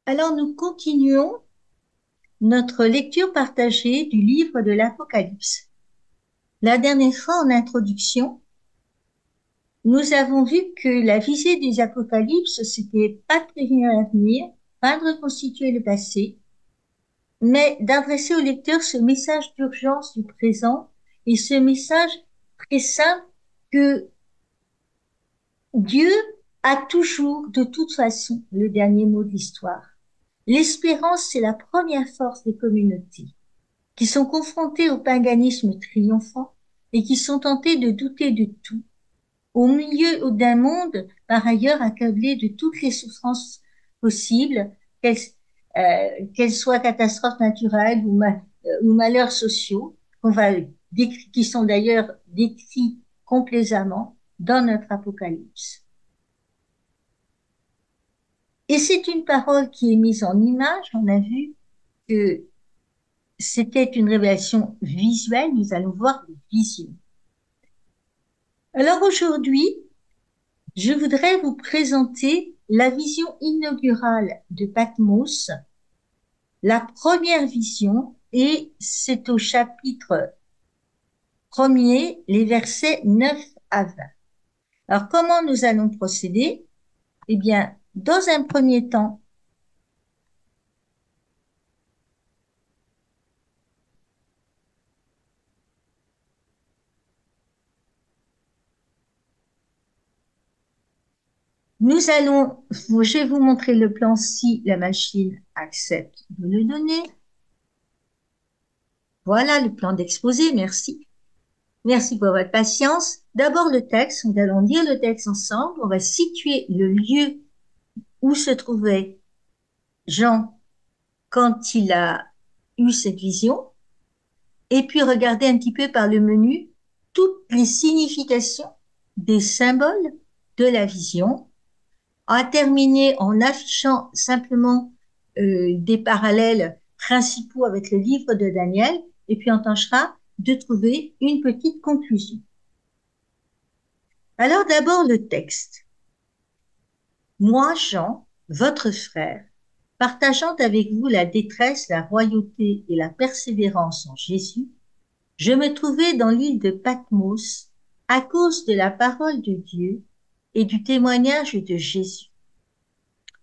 Alors nous continuons notre lecture partagée du livre de l'Apocalypse. La dernière fois, en introduction, nous avons vu que la visée des Apocalypses, c'était pas de prévenir l'avenir, pas de reconstituer le passé, mais d'adresser au lecteur ce message d'urgence du présent et ce message très simple que Dieu a toujours, de toute façon, le dernier mot de l'histoire. L'espérance, c'est la première force des communautés qui sont confrontés au paganisme triomphant et qui sont tentés de douter de tout, au milieu d'un monde par ailleurs accablé de toutes les souffrances possibles, qu'elles soient catastrophes naturelles ou malheurs sociaux, qui sont d'ailleurs décrits complaisamment dans notre Apocalypse. Et c'est une parole qui est mise en image. On a vu que c'était une révélation visuelle, nous allons voir des visions. Alors aujourd'hui, je voudrais vous présenter la vision inaugurale de Patmos, la première vision, et c'est au chapitre 1er, les versets 9 à 20. Alors comment nous allons procéder? Eh bien, dans un premier temps, je vais vous montrer le plan si la machine accepte de le donner. Voilà le plan d'exposé, merci. Merci pour votre patience. D'abord le texte, nous allons lire le texte ensemble. On va situer le lieu où se trouvait Jean quand il a eu cette vision, et puis regarder un petit peu par le menu toutes les significations des symboles de la vision. On va terminer en affichant simplement des parallèles principaux avec le livre de Daniel, et puis on tâchera de trouver une petite conclusion. Alors d'abord le texte. Moi, Jean, votre frère, partageant avec vous la détresse, la royauté et la persévérance en Jésus, je me trouvais dans l'île de Patmos à cause de la parole de Dieu et du témoignage de Jésus.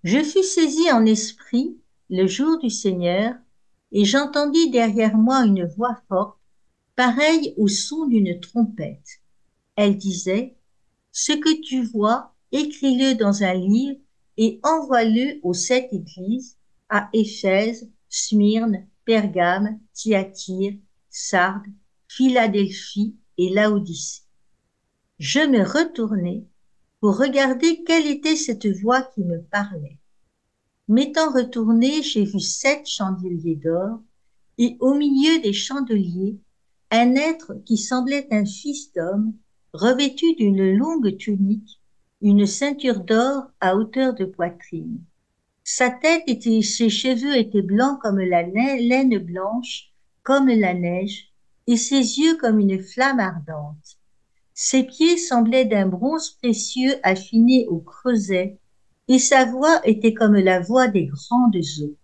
Je fus saisi en esprit le jour du Seigneur et j'entendis derrière moi une voix forte, pareille au son d'une trompette. Elle disait, « Ce que tu vois, écris-le dans un livre et envoie-le aux 7 églises, à Éphèse, Smyrne, Pergame, Thyatire, Sardes, Philadelphie et Laodicée. » Je me retournai pour regarder quelle était cette voix qui me parlait. M'étant retourné, j'ai vu 7 chandeliers d'or, et au milieu des chandeliers, un être qui semblait un fils d'homme, revêtu d'une longue tunique, une ceinture d'or à hauteur de poitrine. Sa tête et ses cheveux étaient blancs comme la laine blanche, comme la neige, et ses yeux comme une flamme ardente. Ses pieds semblaient d'un bronze précieux affiné au creuset, et sa voix était comme la voix des grandes eaux.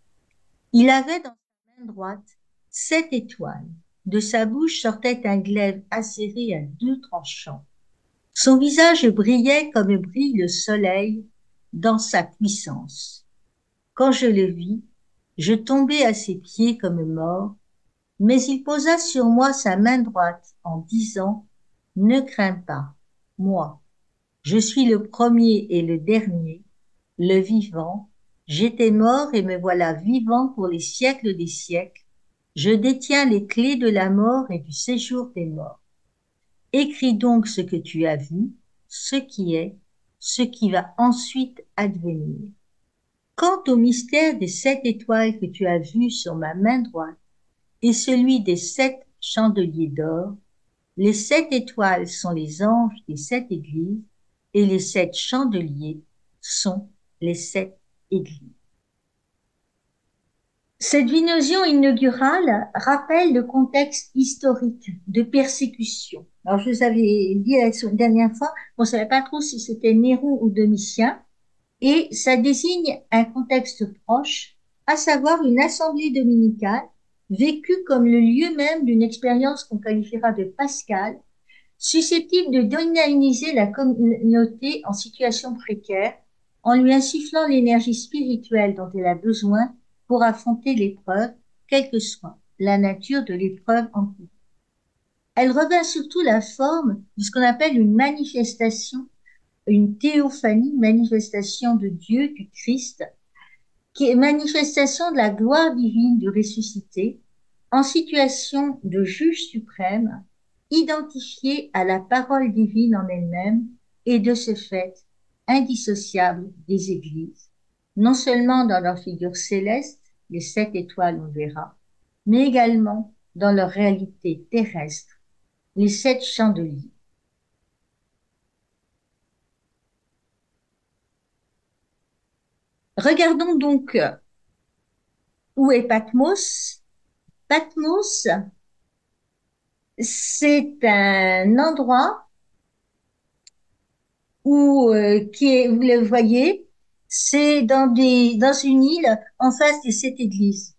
Il avait dans sa main droite 7 étoiles. De sa bouche sortait un glaive acéré à 2 tranchants. Son visage brillait comme brille le soleil dans sa puissance. Quand je le vis, je tombai à ses pieds comme mort, mais il posa sur moi sa main droite en disant, « Ne crains pas, moi, je suis le premier et le dernier, le vivant, j'étais mort et me voilà vivant pour les siècles des siècles, je détiens les clés de la mort et du séjour des morts. Écris donc ce que tu as vu, ce qui est, ce qui va ensuite advenir. Quant au mystère des 7 étoiles que tu as vues sur ma main droite et celui des 7 chandeliers d'or, les 7 étoiles sont les anges des 7 églises et les 7 chandeliers sont les 7 églises. » Cette vision inaugurale rappelle le contexte historique de persécution. Alors, je vous avais dit la dernière fois, on ne savait pas trop si c'était Néron ou Domitien, et ça désigne un contexte proche, à savoir une assemblée dominicale vécue comme le lieu même d'une expérience qu'on qualifiera de pascale, susceptible de dynamiser la communauté en situation précaire, en lui insufflant l'énergie spirituelle dont elle a besoin pour affronter l'épreuve, quelle que soit la nature de l'épreuve en cours. Elle revêt surtout la forme de ce qu'on appelle une manifestation, une théophanie, une manifestation de Dieu, du Christ, qui est manifestation de la gloire divine du ressuscité, en situation de juge suprême, identifié à la parole divine en elle-même et de ce fait indissociable des églises, non seulement dans leur figure céleste, les 7 étoiles on verra, mais également dans leur réalité terrestre, les 7 chandeliers. Regardons donc où est Patmos. Patmos, c'est un endroit où, vous le voyez, c'est dans une île en face de cette église.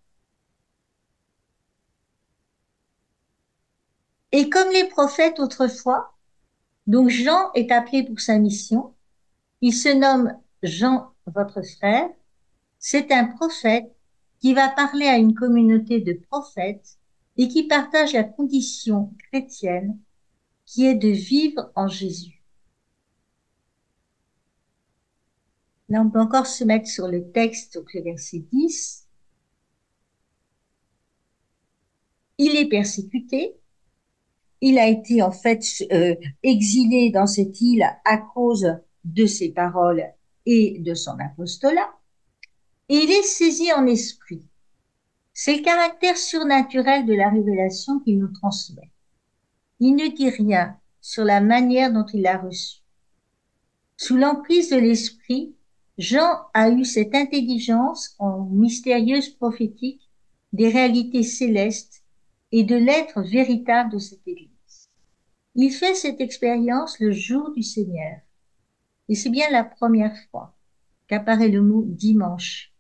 Et comme les prophètes autrefois, donc Jean est appelé pour sa mission. Il se nomme Jean, votre frère. C'est un prophète qui va parler à une communauté de prophètes et qui partage la condition chrétienne qui est de vivre en Jésus. Là, on peut encore se mettre sur le texte, donc le verset 10. Il est persécuté. Il a été en fait exilé dans cette île à cause de ses paroles et de son apostolat. Et il est saisi en esprit. C'est le caractère surnaturel de la révélation qu'il nous transmet. Il ne dit rien sur la manière dont il l'a reçu. Sous l'emprise de l'esprit, Jean a eu cette intelligence en mystérieuse prophétique des réalités célestes et de l'être véritable de cette Église. Il fait cette expérience le jour du Seigneur. Et c'est bien la première fois qu'apparaît le mot dimanche,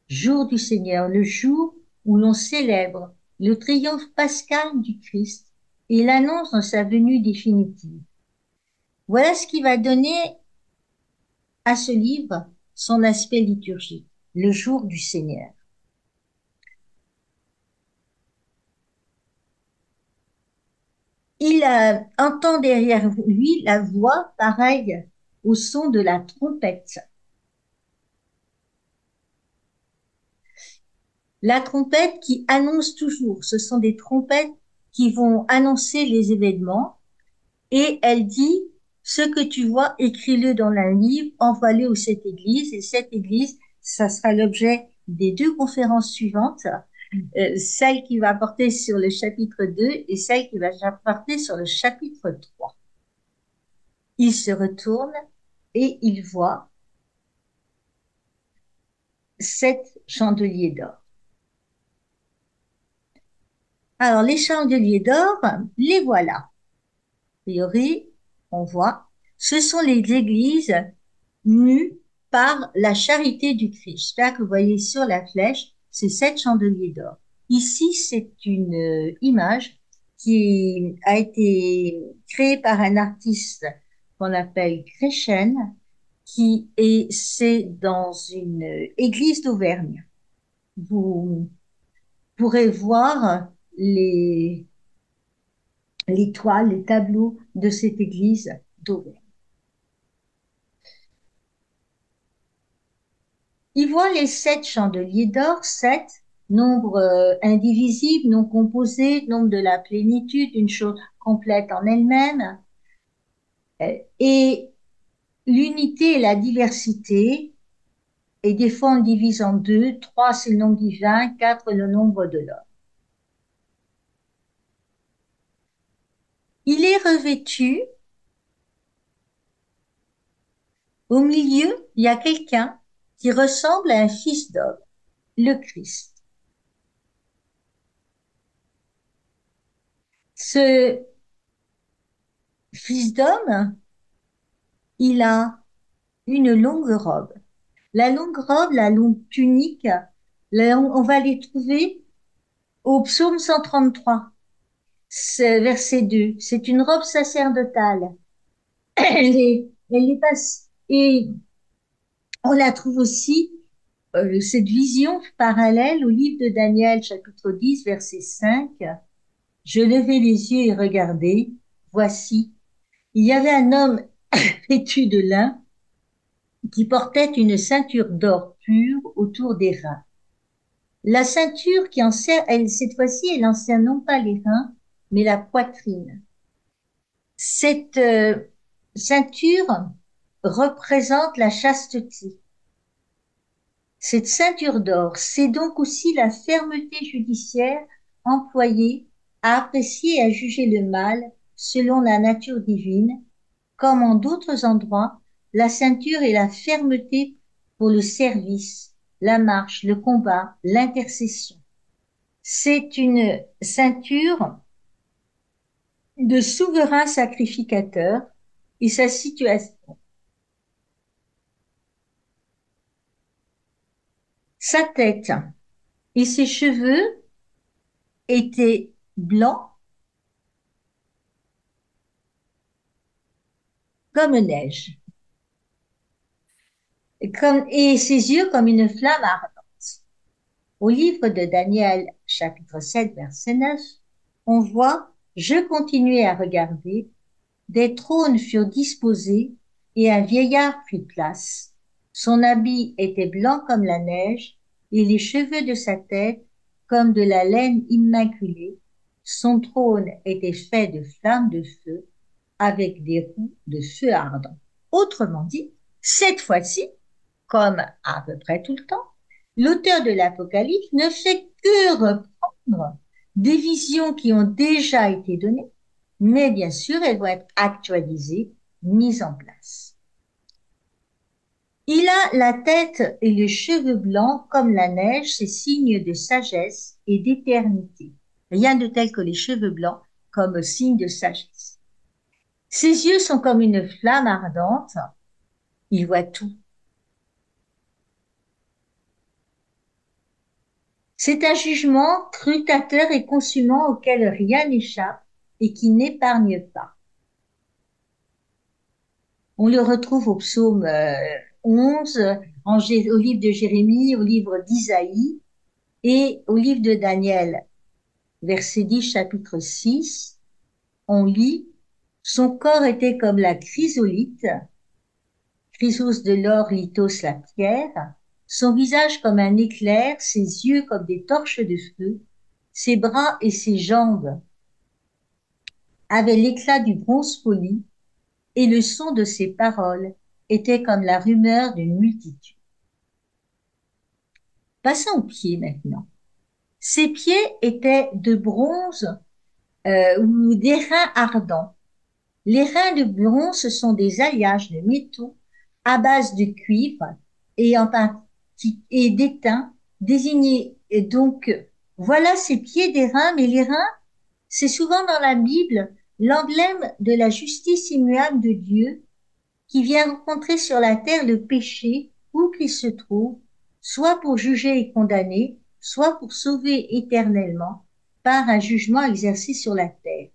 jour du Seigneur, le jour où l'on célèbre le triomphe pascal du Christ et l'annonce de sa venue définitive. Voilà ce qui va donner à ce livre son aspect liturgique, le jour du Seigneur. Il entend derrière lui la voix pareille au son de la trompette. La trompette qui annonce toujours, ce sont des trompettes qui vont annoncer les événements et elle dit ce que tu vois, écris-le dans un livre, envoie-le à cette église et cette église, ça sera l'objet des 2 conférences suivantes, celle qui va porter sur le chapitre 2 et celle qui va porter sur le chapitre 3. Il se retourne et il voit 7 chandeliers d'or. Alors, les chandeliers d'or, les voilà. A priori, on voit, ce sont les églises mues par la charité du Christ. J'espère que vous voyez sur la flèche ces 7 chandeliers d'or. Ici, c'est une image qui a été créée par un artiste qu'on appelle Gretchen, c'est dans une église d'Auvergne. Vous pourrez voir les toiles, les tableaux de cette église d'Auvergne. Il voit les 7 chandeliers d'or, 7, nombre indivisible, non composé, nombre de la plénitude, une chose complète en elle-même. Et l'unité et la diversité, et des fois on divise en 2, 3 c'est le nombre divin, 4 le nombre de l'homme. Il est revêtu. Au milieu, il y a quelqu'un qui ressemble à un fils d'homme, le Christ. Ce fils d'homme, il a une longue robe. La longue robe, la longue tunique, on va les trouver au psaume 133, verset 2. C'est une robe sacerdotale. Elle est passe, et on la trouve aussi, cette vision parallèle au livre de Daniel, chapitre 10, verset 5. Je levai les yeux et regardai. Voici, il y avait un homme vêtu de lin qui portait une ceinture d'or pur autour des reins. La ceinture qui en sert, elle, cette fois-ci, elle en sert non pas les reins, mais la poitrine. Cette ceinture représente la chasteté. Cette ceinture d'or, c'est donc aussi la fermeté judiciaire employée à apprécier et à juger le mal selon la nature divine, comme en d'autres endroits, la ceinture est la fermeté pour le service, la marche, le combat, l'intercession. C'est une ceinture de souverain sacrificateur et sa situation. Sa tête et ses cheveux étaient blancs comme neige, et ses yeux comme une flamme ardente. Au livre de Daniel, chapitre 7, verset 9, on voit, je continuai à regarder, des trônes furent disposés et un vieillard prit place. Son habit était blanc comme la neige et les cheveux de sa tête comme de la laine immaculée. Son trône était fait de flammes de feu avec des roues de feu ardent. Autrement dit, cette fois-ci, comme à peu près tout le temps, l'auteur de l'Apocalypse ne fait que reprendre des visions qui ont déjà été données, mais bien sûr, elles vont être actualisées, mises en place. Il a la tête et les cheveux blancs comme la neige, c'est signe de sagesse et d'éternité. Rien de tel que les cheveux blancs comme signe de sagesse. Ses yeux sont comme une flamme ardente, il voit tout. C'est un jugement scrutateur et consumant auquel rien n'échappe et qui n'épargne pas. On le retrouve au psaume 11, au livre de Jérémie, au livre d'Isaïe et au livre de Daniel, verset 10, chapitre 6. On lit « Son corps était comme la chrysolite, chrysos de l'or, lithos la pierre, son visage comme un éclair, ses yeux comme des torches de feu, ses bras et ses jambes avaient l'éclat du bronze poli, et le son de ses paroles était comme la rumeur d'une multitude. » Passons aux pieds maintenant. Ses pieds étaient de bronze ou d'airain ardent. Les reins de bronze sont des alliages de métaux à base de cuivre et d'étain désignés. Et donc, voilà ses pieds d'airain, mais les reins, c'est souvent dans la Bible l'emblème de la justice immuable de Dieu qui vient rencontrer sur la terre le péché où qu'il se trouve, soit pour juger et condamner, soit pour sauver éternellement par un jugement exercé sur la terre,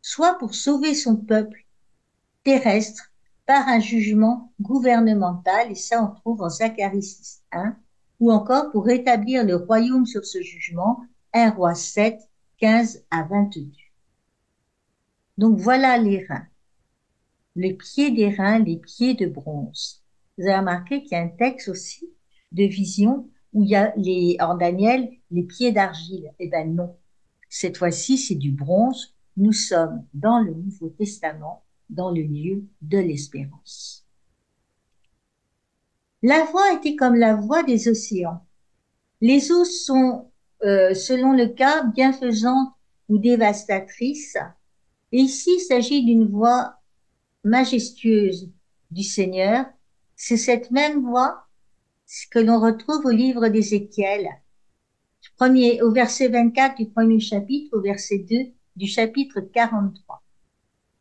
soit pour sauver son peuple terrestre par un jugement gouvernemental, et ça on trouve en Zacharie 6.1, ou encore pour rétablir le royaume sur ce jugement, 1 Roi 7, 15 à 22. Donc voilà les reins. Les pieds d'airain, les pieds de bronze. Vous avez remarqué qu'il y a un texte aussi de vision où il y a en Daniel, les pieds d'argile. Eh ben non. Cette fois-ci, c'est du bronze. Nous sommes dans le Nouveau Testament, dans le lieu de l'espérance. La voix était comme la voix des océans. Les eaux sont, selon le cas, bienfaisantes ou dévastatrices. Et ici, il s'agit d'une voix majestueuse du Seigneur. C'est cette même voix que l'on retrouve au livre d'Ézéchiel, au verset 24 du premier chapitre, au verset 2 du chapitre 43.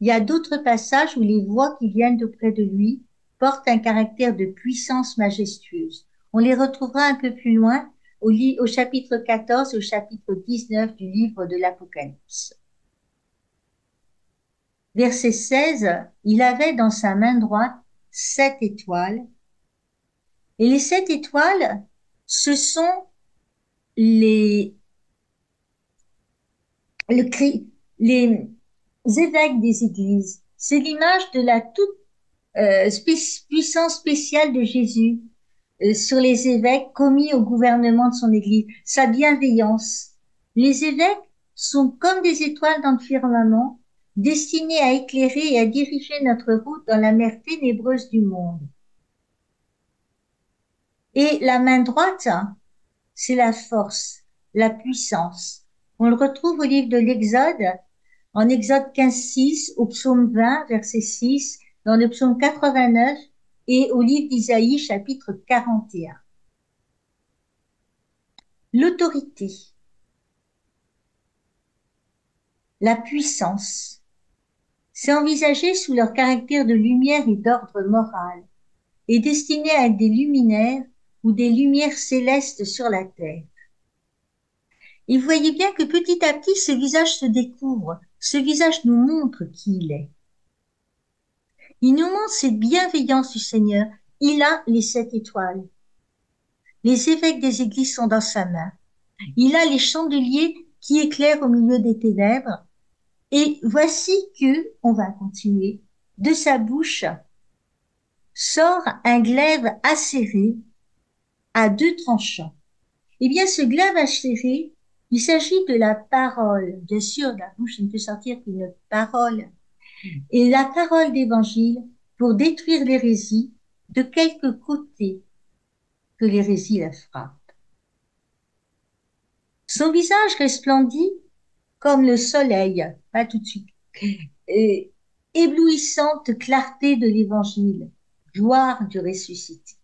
Il y a d'autres passages où les voix qui viennent auprès de lui portent un caractère de puissance majestueuse. On les retrouvera un peu plus loin au chapitre 14 et au chapitre 19 du livre de l'Apocalypse. Verset 16, il avait dans sa main droite 7 étoiles. Et les 7 étoiles, ce sont les, les évêques des églises. C'est l'image de la toute puissance spéciale de Jésus sur les évêques commis au gouvernement de son église, sa bienveillance. Les évêques sont comme des étoiles dans le firmament, destinés à éclairer et à diriger notre route dans la mer ténébreuse du monde. Et la main droite, c'est la force, la puissance. On le retrouve au livre de l'Exode, en Exode 15:6, au psaume 20, verset 6, dans le psaume 89 et au livre d'Isaïe, chapitre 41. L'autorité, la puissance, c'est envisagé sous leur caractère de lumière et d'ordre moral, et destiné à être des luminaires ou des lumières célestes sur la terre. Et vous voyez bien que petit à petit, ce visage se découvre, ce visage nous montre qui il est. Il nous montre cette bienveillance du Seigneur. Il a les 7 étoiles. Les évêques des églises sont dans sa main. Il a les chandeliers qui éclairent au milieu des ténèbres. Et voici que, on va continuer, de sa bouche sort un glaive acéré à 2 tranchants. Eh bien, ce glaive acéré, il s'agit de la parole. Bien sûr, de la bouche ne peut sortir qu'une parole. Et la parole d'évangile pour détruire l'hérésie, de quelque côté que l'hérésie la frappe. Son visage resplendit comme le soleil, pas tout de suite, et éblouissante clarté de l'évangile, gloire du ressuscité.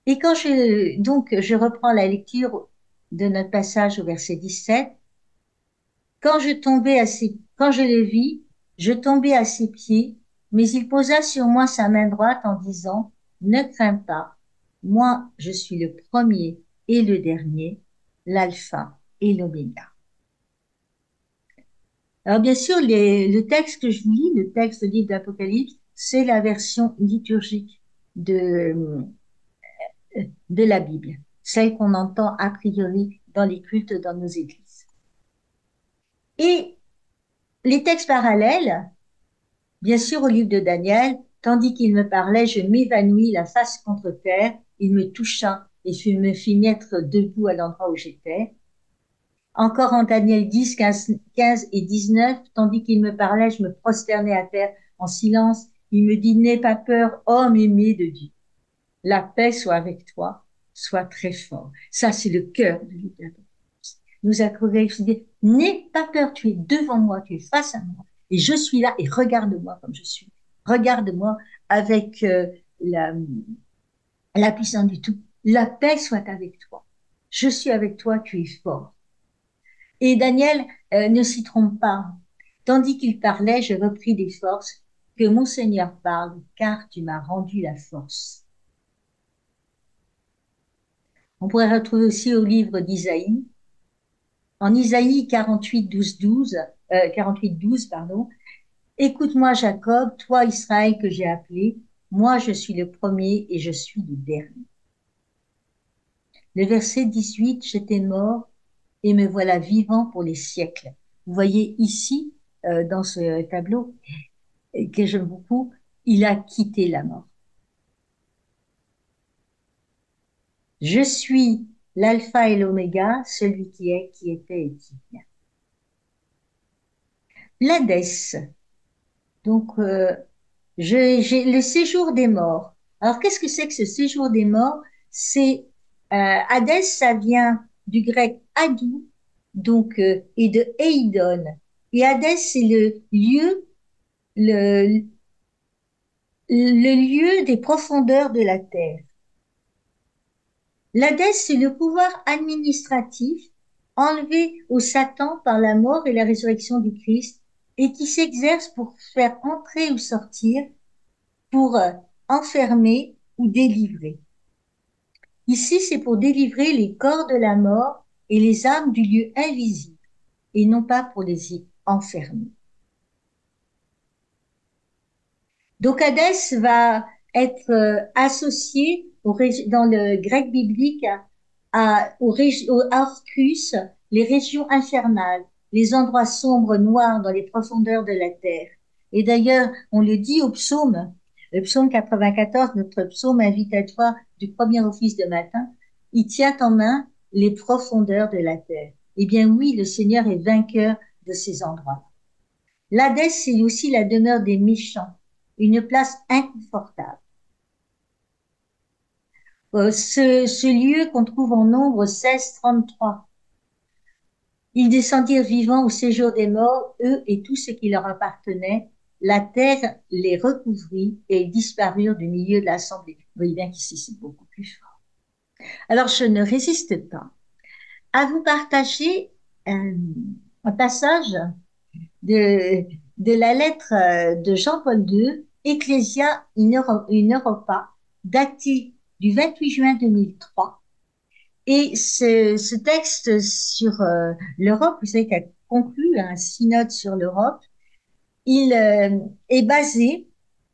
Et quand je reprends la lecture de notre passage au verset 17, quand je le vis, je tombai à ses pieds, mais il posa sur moi sa main droite en disant, ne crains pas, moi je suis le premier et le dernier, l'alpha et l'oméga. Alors bien sûr, le texte que je vous lis, le texte du livre d'Apocalypse, c'est la version liturgique de la Bible, celle qu'on entend a priori dans les cultes dans nos églises. Et les textes parallèles, bien sûr au livre de Daniel, tandis qu'il me parlait, je m'évanouis la face contre terre, il me toucha et me fit mettre debout à l'endroit où j'étais. Encore en Daniel 10, 15 et 19, tandis qu'il me parlait, je me prosternais à terre en silence. Il me dit, n'aie pas peur, homme aimé de Dieu. La paix soit avec toi, sois très fort. Ça, c'est le cœur de l'Église. Nous accordons, n'aie pas peur, tu es devant moi, tu es face à moi, et je suis là, et regarde-moi comme je suis. Regarde-moi avec la puissance du tout. La paix soit avec toi. Je suis avec toi, tu es fort. Et Daniel ne s'y trompe pas. Tandis qu'il parlait, je repris des forces. Que mon Seigneur parle, car tu m'as rendu la force. On pourrait retrouver aussi au livre d'Isaïe, en Isaïe 48, 12, pardon. Écoute-moi, Jacob, toi, Israël, que j'ai appelé. Moi, je suis le premier et je suis le dernier. Le verset 18, j'étais mort et me voilà vivant pour les siècles. Vous voyez ici, dans ce tableau, que j'aime beaucoup, il a quitté la mort. Je suis l'alpha et l'oméga, celui qui est, qui était et qui vient. L'Hadès. Donc, j'ai le séjour des morts. Alors, qu'est-ce que c'est que ce séjour des morts? C'est Hadès, ça vient du grec hadou, donc et de Eidon. Et Hadès, c'est le lieu des profondeurs de la terre. L'Hadès, c'est le pouvoir administratif enlevé au Satan par la mort et la résurrection du Christ, et qui s'exerce pour faire entrer ou sortir, pour enfermer ou délivrer. Ici, c'est pour délivrer les corps de la mort et les âmes du lieu invisible, et non pas pour les y enfermer. Donc Hadès va être associé dans le grec biblique au Orcus, les régions infernales, les endroits sombres, noirs dans les profondeurs de la terre. Et d'ailleurs, on le dit au psaume, le psaume 94, notre psaume invitatoire du premier office de matin, il tient en main les profondeurs de la terre. Eh bien oui, le Seigneur est vainqueur de ces endroits. L'Hadès, c'est aussi la demeure des méchants, une place inconfortable. Ce lieu qu'on trouve en Nombre 16:33. Ils descendirent vivants au séjour des morts, eux et tout ce qui leur appartenait. La terre les recouvrit et ils disparurent du milieu de l'assemblée. Vous voyez bien qu'ici, c'est beaucoup plus fort. Alors, je ne résiste pas à vous partager un passage de, de la lettre de Jean-Paul II, Ecclesia in Europa, datée du 28 juin 2003. Et ce texte sur l'Europe, vous savez, qui a conclu un synode sur l'Europe, il est basé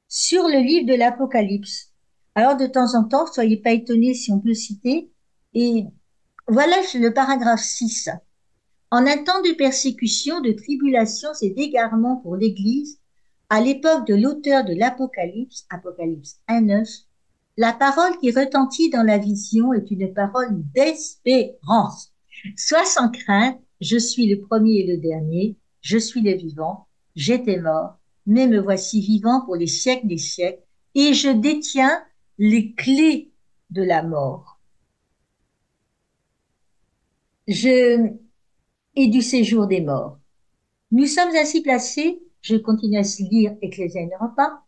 sur le livre de l'Apocalypse. Alors, de temps en temps, soyez pas étonnés si on peut citer. Et voilà le paragraphe 6. En un temps de persécution, de tribulations et d'égarements pour l'Église, à l'époque de l'auteur de l'Apocalypse, Apocalypse 1:9, la parole qui retentit dans la vision est une parole d'espérance. Sois sans crainte, je suis le premier et le dernier, je suis le vivant, j'étais mort, mais me voici vivant pour les siècles des siècles, et je détiens les clés de la mort. Et du séjour des morts. Nous sommes ainsi placés, je continue à lire Ecclesia in Europa,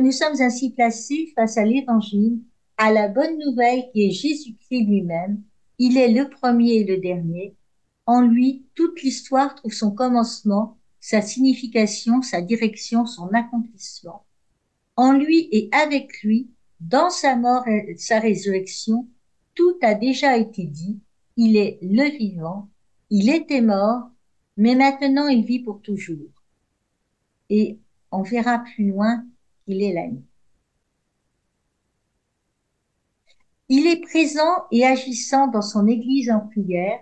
nous sommes ainsi placés face à l'Évangile, à la bonne nouvelle qui est Jésus-Christ lui-même. Il est le premier et le dernier. En lui, toute l'histoire trouve son commencement, sa signification, sa direction, son accomplissement. En lui et avec lui, dans sa mort et sa résurrection, tout a déjà été dit. Il est le vivant, il était mort, mais maintenant il vit pour toujours. Et on verra plus loin qu'il est l'ami. Il est présent et agissant dans son Église en prière.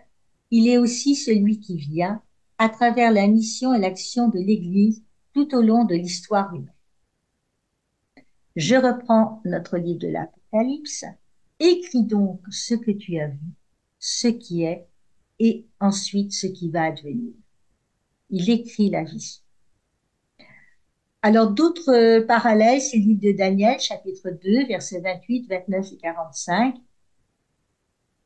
Il est aussi celui qui vient à travers la mission et l'action de l'Église tout au long de l'histoire humaine. Je reprends notre livre de l'Apocalypse. Écris donc ce que tu as vu, ce qui est, et ensuite ce qui va advenir. Il écrit la vision. Alors, d'autres parallèles, c'est le livre de Daniel, chapitre 2, versets 28, 29 et 45.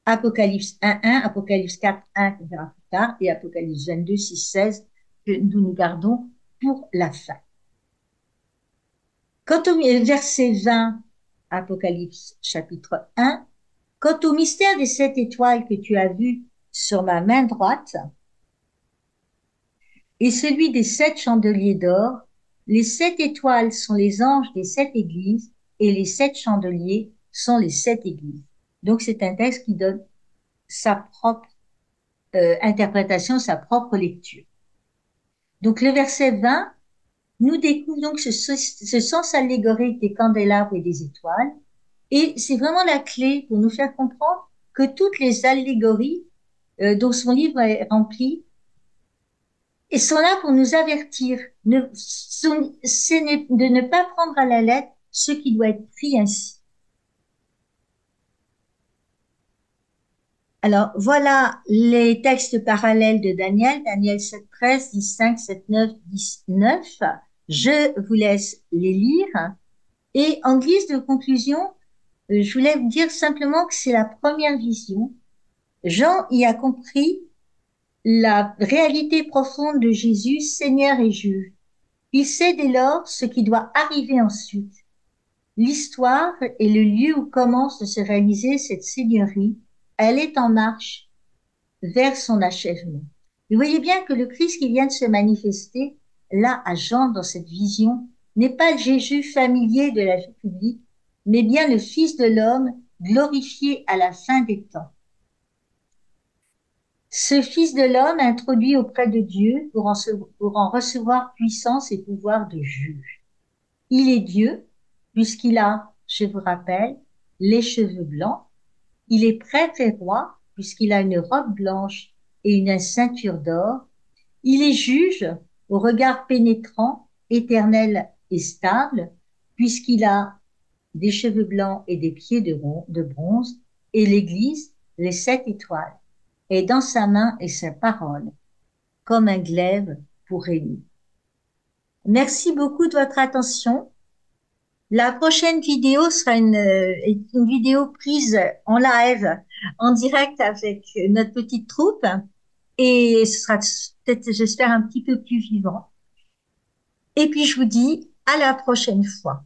Apocalypse 1:1, Apocalypse 4:1, qu'on verra plus tard, et Apocalypse 22, 6, 16, que nous gardons pour la fin. Quant au verset 20, Apocalypse chapitre 1, quant au mystère des 7 étoiles que tu as vues sur ma main droite, et celui des 7 chandeliers d'or, les 7 étoiles sont les anges des 7 églises, et les 7 chandeliers sont les 7 églises. Donc c'est un texte qui donne sa propre interprétation, sa propre lecture. Donc le verset 20 nous découvre donc ce sens allégorique des candélabres et des étoiles, et c'est vraiment la clé pour nous faire comprendre que toutes les allégories dont son livre est rempli et sont là pour nous avertir de ne pas prendre à la lettre ce qui doit être pris ainsi. Alors, voilà les textes parallèles de Daniel, Daniel 7:13, 10:5, 7:9, 19. Je vous laisse les lire. Et en guise de conclusion, je voulais vous dire simplement que c'est la première vision. Jean y a compris la réalité profonde de Jésus, Seigneur et juge. Il sait dès lors ce qui doit arriver ensuite. L'histoire est le lieu où commence de se réaliser cette seigneurie. Elle est en marche vers son achèvement. Vous voyez bien que le Christ qui vient de se manifester là à Jean dans cette vision n'est pas le Jésus familier de la vie publique, mais bien le Fils de l'homme glorifié à la fin des temps. Ce Fils de l'homme introduit auprès de Dieu pour en recevoir puissance et pouvoir de juge. Il est Dieu, puisqu'il a, je vous rappelle, les cheveux blancs. Il est prêtre et roi, puisqu'il a une robe blanche et une ceinture d'or. Il est juge, au regard pénétrant, éternel et stable, puisqu'il a des cheveux blancs et des pieds de bronze, et l'Église, les 7 étoiles, et dans sa main est sa parole, comme un glaive pour régner. Merci beaucoup de votre attention. La prochaine vidéo sera une vidéo prise en live, en direct avec notre petite troupe, et ce sera peut-être, j'espère, un petit peu plus vivant. Et puis je vous dis à la prochaine fois.